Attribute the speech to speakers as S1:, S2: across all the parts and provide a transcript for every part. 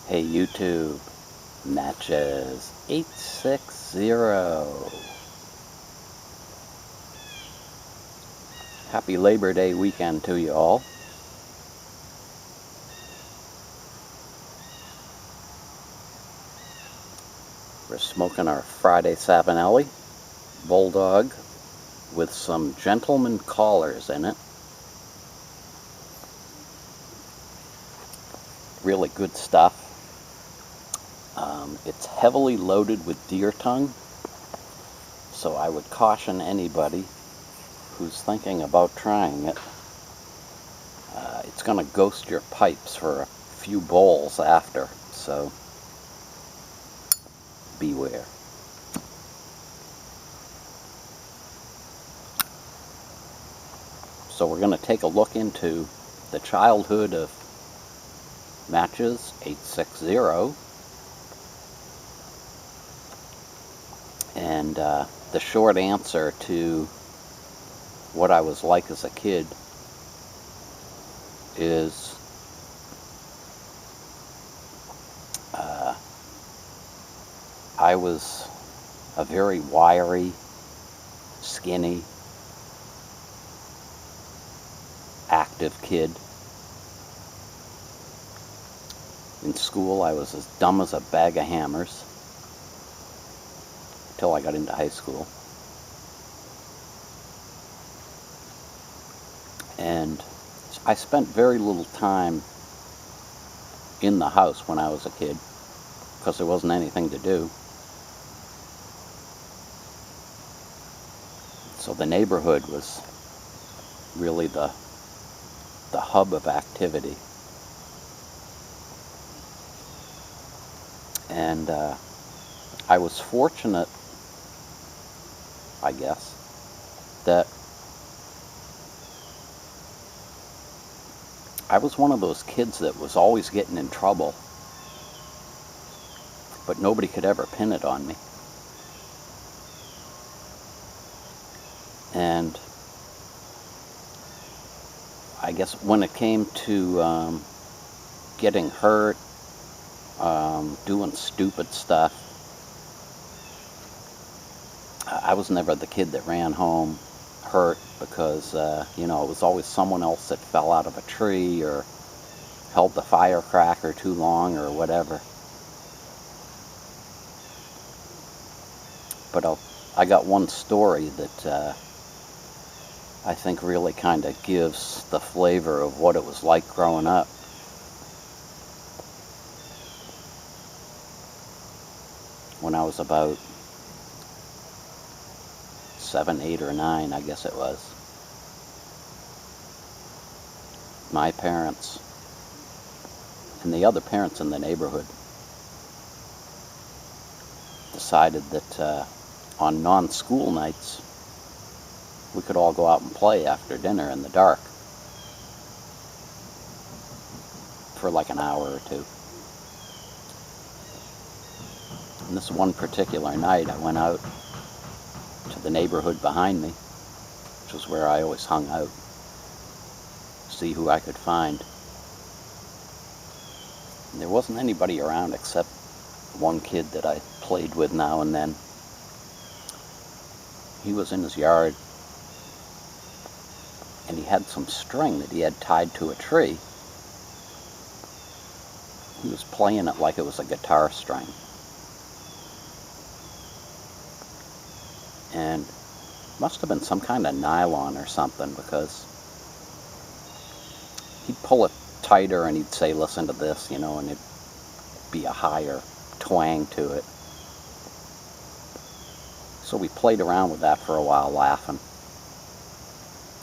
S1: Hey YouTube, Matches860. Happy Labor Day weekend to you all. We're smoking our Friday Savinelli Bulldog with some gentleman collars in it. Really good stuff. It's heavily loaded with deer tongue, so I would caution anybody who's thinking about trying it. It's going to ghost your pipes for a few bowls after, so beware. So we're going to take a look into the childhood of Matches860 and the short answer to what I was like as a kid is I was a very wiry, skinny, active kid. In school, I was as dumb as a bag of hammers until I got into high school. And I spent very little time in the house when I was a kid because there wasn't anything to do. So the neighborhood was really the hub of activity. And I was fortunate, I guess, that I was one of those kids that was always getting in trouble, but nobody could ever pin it on me. And I guess when it came to getting hurt, doing stupid stuff, I was never the kid that ran home hurt because, it was always someone else that fell out of a tree or held the firecracker too long or whatever. But I got one story that I think really kind of gives the flavor of what it was like growing up. When I was about 7, 8, or 9, I guess it was, my parents and the other parents in the neighborhood decided that on non-school nights we could all go out and play after dinner in the dark for like an hour or two. And this one particular night I went out to the neighborhood behind me, which was where I always hung out, see who I could find. And there wasn't anybody around except one kid that I played with now and then. He was in his yard, and he had some string that he had tied to a tree. He was playing it like it was a guitar string. And must have been some kind of nylon or something, because he'd pull it tighter and he'd say, "Listen to this," and it'd be a higher twang to it. So we played around with that for a while, laughing.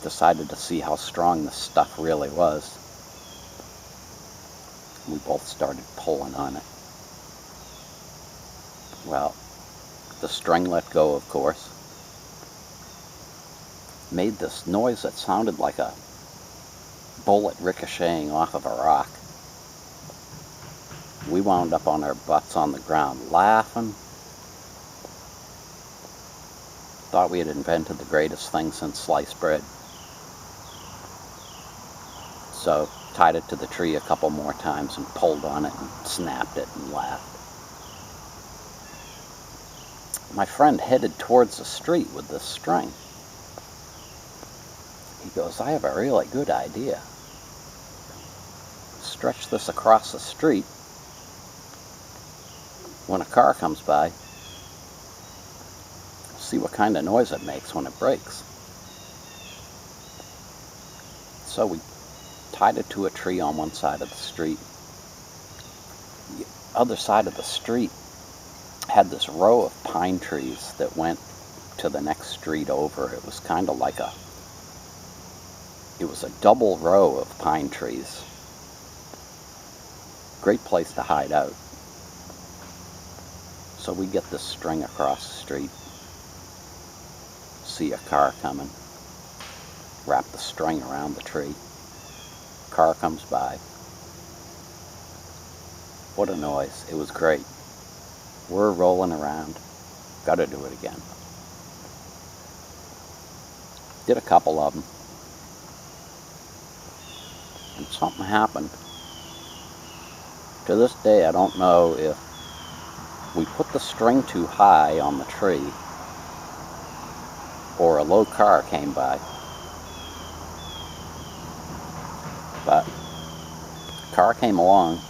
S1: Decided to see how strong this stuff really was. We both started pulling on it. Well, the string let go, of course. Made this noise that sounded like a bullet ricocheting off of a rock. We wound up on our butts on the ground laughing. Thought we had invented the greatest thing since sliced bread. So tied it to the tree a couple more times and pulled on it and snapped it and laughed. My friend headed towards the street with this string. He goes, "I have a really good idea. Stretch this across the street. When a car comes by, see what kind of noise it makes when it breaks." So we tied it to a tree on one side of the street. The other side of the street had this row of pine trees that went to the next street over. It was kind of like it was a double row of pine trees. Great place to hide out. So we get this string across the street, see a car coming, wrap the string around the tree. Car comes by. What a noise. It was great. We're rolling around. Gotta do it again. Did a couple of them. And something happened. To this day, I don't know if we put the string too high on the tree or a low car came by. But the car came along.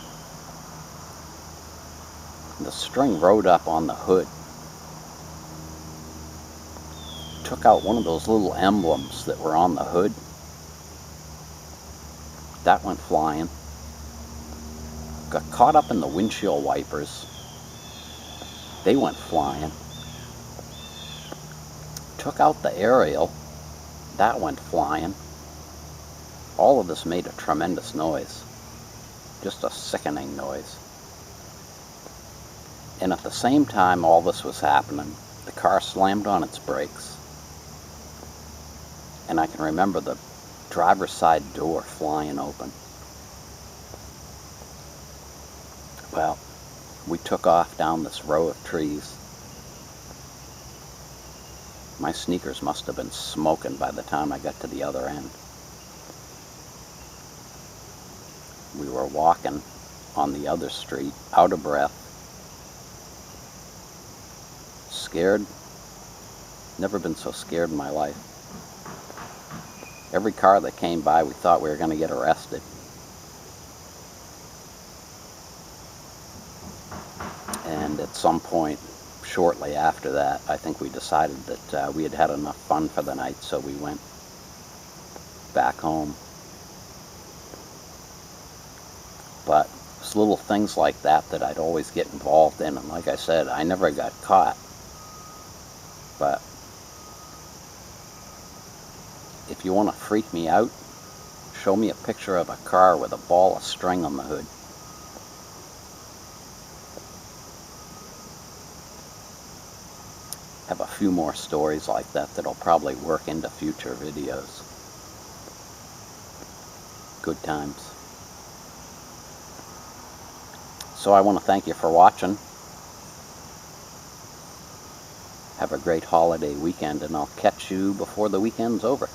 S1: The string rode up on the hood. Took out one of those little emblems that were on the hood. That went flying. Got caught up in the windshield wipers. They went flying. Took out the aerial. That went flying. All of this made a tremendous noise. Just a sickening noise. And at the same time all this was happening, the car slammed on its brakes. And I can remember the driver's side door flying open. Well, we took off down this row of trees. My sneakers must have been smoking by the time I got to the other end. We were walking on the other street, out of breath, scared. Never been so scared in my life. Every car that came by, we thought we were going to get arrested. And at some point, shortly after that, I think we decided that we had had enough fun for the night, so we went back home. But it's little things like that that I'd always get involved in, and like I said, I never got caught. But if you want to freak me out, show me a picture of a car with a ball of string on the hood. Have a few more stories like that that'll probably work into future videos. Good times. So I want to thank you for watching. Have a great holiday weekend, and I'll catch you before the weekend's over.